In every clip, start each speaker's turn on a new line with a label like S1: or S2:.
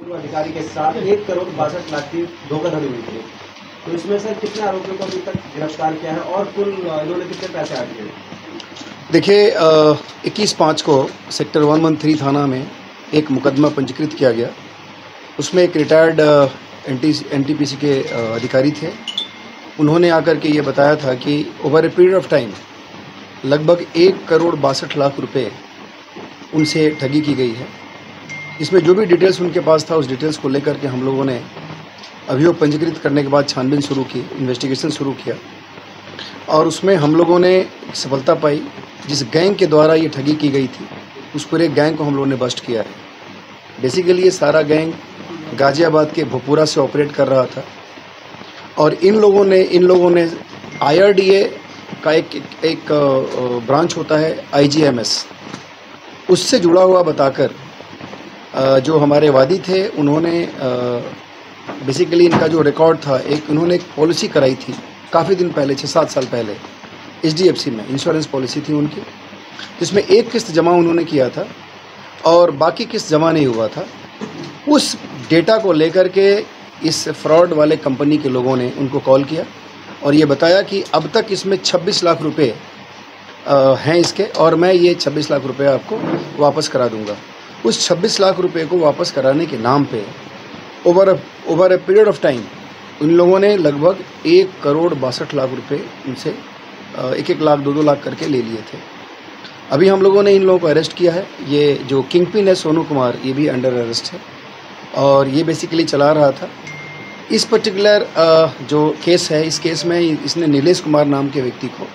S1: पूर्व अधिकारी के साथ 1,62,00,000 की धोखाधड़ी हुई थी। तो इसमें से कितने आरोपियों को अभी तक गिरफ्तार किया है और कुल इन्होंने कितने पैसे आए थे?
S2: देखिए 21/5 को सेक्टर 113 थाना में एक मुकदमा पंजीकृत किया गया। उसमें एक रिटायर्ड एनटीपीसी के अधिकारी थे। उन्होंने आकर के ये बताया था कि over a period of time लगभग 1,62,00,000 रुपये उनसे ठगी की गई है। इसमें जो भी डिटेल्स उनके पास था, उस डिटेल्स को लेकर के हम लोगों ने अभियोग पंजीकृत करने के बाद छानबीन शुरू की, इन्वेस्टिगेशन शुरू किया और उसमें हम लोगों ने सफलता पाई। जिस गैंग के द्वारा ये ठगी की गई थी, उस पूरे गैंग को हम लोगों ने बस्ट किया है। बेसिकली ये सारा गैंग गाजियाबाद के भोपुरा से ऑपरेट कर रहा था और इन लोगों ने IRDA का एक ब्रांच होता है IGMS, उससे जुड़ा हुआ बताकर जो हमारे वादी थे, उन्होंने बेसिकली इनका जो रिकॉर्ड था, उन्होंने एक पॉलिसी कराई थी काफ़ी दिन पहले, 6-7 साल पहले HDFC में इंश्योरेंस पॉलिसी थी उनकी, जिसमें एक किस्त जमा उन्होंने किया था और बाकी किस्त जमा नहीं हुआ था। उस डेटा को लेकर के इस फ्रॉड वाले कंपनी के लोगों ने उनको कॉल किया और ये बताया कि अब तक इसमें 26 लाख रुपए हैं इसके और मैं ये 26 लाख रुपए आपको वापस करा दूंगा। उस 26 लाख रुपए को वापस कराने के नाम पे over a period of time उन लोगों ने लगभग 1,62,00,000 रुपये उनसे 1-1 लाख 2-2 लाख करके ले लिए थे। अभी हम लोगों ने इन लोगों को अरेस्ट किया है। ये जो किंगपिन है सोनू कुमार, ये भी अंडर अरेस्ट है और ये बेसिकली चला रहा था। इस पर्टिकुलर जो केस है, इस केस में इसने नीलेश कुमार नाम के व्यक्ति को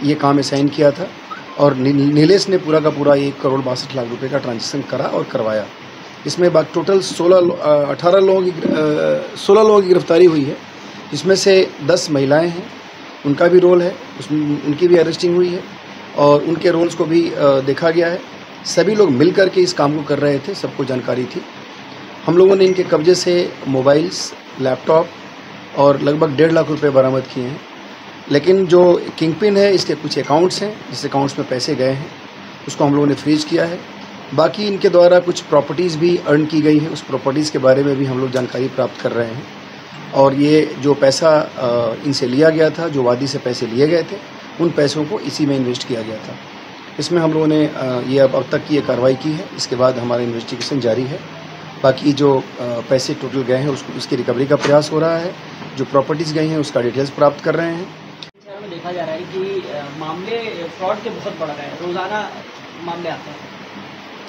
S2: ये काम असाइन किया था और नीलेश ने पूरा का पूरा 1,62,00,000 रुपये का ट्रांजेक्शन करा और करवाया। इसमें टोटल 16 लोगों की गिरफ्तारी हुई है। इसमें से 10 महिलाएं हैं, उनका भी रोल है, उसमें उनकी भी अरेस्टिंग हुई है और उनके रोल्स को भी देखा गया है। सभी लोग मिल कर के इस काम को कर रहे थे, सबको जानकारी थी। हम लोगों ने इनके कब्जे से मोबाइल्स, लैपटॉप और लगभग 1.5 लाख रुपए बरामद किए हैं। लेकिन जो किंगपिन है, इसके कुछ अकाउंट्स हैं, जिस अकाउंट्स में पैसे गए हैं उसको हम लोगों ने फ्रीज किया है। बाकी इनके द्वारा कुछ प्रॉपर्टीज़ भी अर्न की गई है, उस प्रॉपर्टीज़ के बारे में भी हम लोग जानकारी प्राप्त कर रहे हैं और ये जो पैसा इनसे लिया गया था, जो वादी से पैसे लिए गए थे, उन पैसों को इसी में इन्वेस्ट किया गया था। इसमें हम लोगों ने ये अब तक की ये कार्रवाई की है। इसके बाद हमारा इन्वेस्टिगेशन जारी है। बाकी जो पैसे टोटल गए हैं उसकी रिकवरी का प्रयास हो रहा है। जो प्रॉपर्टीज़ गई हैं उसका डिटेल्स प्राप्त कर रहे हैं।
S3: में देखा जा रहा है कि मामले फ्रॉड के बहुत बढ़ रहे हैं, रोज़ाना मामले आते हैं।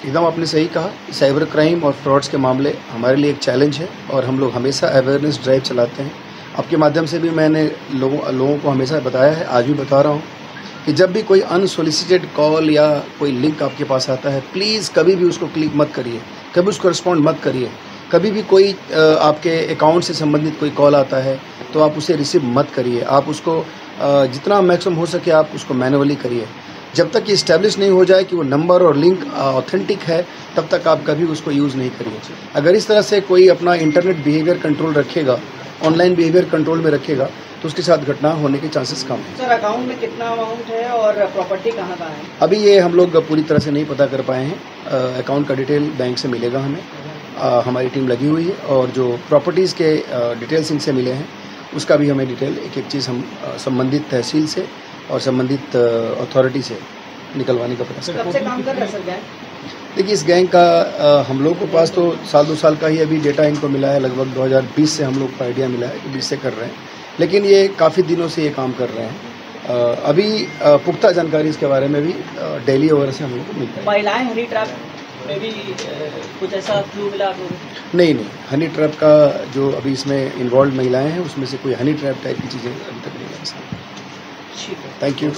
S2: एकदम आपने सही कहा। साइबर क्राइम और फ्रॉड्स के मामले हमारे लिए एक चैलेंज है और हम लोग हमेशा अवेयरनेस ड्राइव चलाते हैं। आपके माध्यम से भी मैंने लोगों को हमेशा बताया है, आज भी बता रहा हूँ कि जब भी कोई अनसोलिसिटेड कॉल या कोई लिंक आपके पास आता है, प्लीज़ कभी भी उसको क्लिक मत करिए, कभी उसको रिस्पॉन्ड मत करिए। कभी भी कोई आपके अकाउंट से संबंधित कोई कॉल आता है तो आप उसे रिसीव मत करिए। आप उसको जितना मैक्सिमम हो सके आप उसको मैनुअली करिए। जब तक ये इस्टेब्लिश नहीं हो जाए कि वो नंबर और लिंक ऑथेंटिक है, तब तक आप कभी उसको यूज़ नहीं करिए। अगर इस तरह से कोई अपना इंटरनेट बिहेवियर कंट्रोल रखेगा, ऑनलाइन बिहेवियर कंट्रोल में रखेगा, तो उसके साथ घटना होने के चांसेस कम हैं।
S3: सर, अकाउंट में कितना अमाउंट है और प्रॉपर्टी कहाँ है?
S2: अभी ये हम लोग पूरी तरह से नहीं पता कर पाए हैं। अकाउंट का डिटेल बैंक से मिलेगा हमें। हमारी टीम लगी हुई है और जो प्रॉपर्टीज़ के डिटेल्स इनसे मिले हैं उसका भी हमें डिटेल एक चीज़ हम संबंधित तहसील से और संबंधित अथॉरिटी से निकलवाने का प्रयास
S3: कब से काम कर रहे हैं सर गैंग?
S2: देखिए, इस गैंग का हम लोग के पास तो 1-2 साल का ही अभी डेटा इनको मिला है। लगभग 2020 से हम लोग को आइडिया मिला है कि 20 से कर रहे हैं, लेकिन ये काफ़ी दिनों से ये काम कर रहे हैं। अभी पुख्ता जानकारी इसके बारे में भी डेली वगैरह से हम लोग को मिलता है।
S3: महिलाएं हनी ट्रैप में भी कुछ ऐसा क्लू मिला?
S2: नहीं, हनी ट्रैप का जो अभी इसमें इन्वॉल्व महिलाएं हैं उसमें से कोई हनी ट्रैप टाइप की चीज़ें अभी तक नहीं है।
S3: ठीक है,
S2: थैंक यू।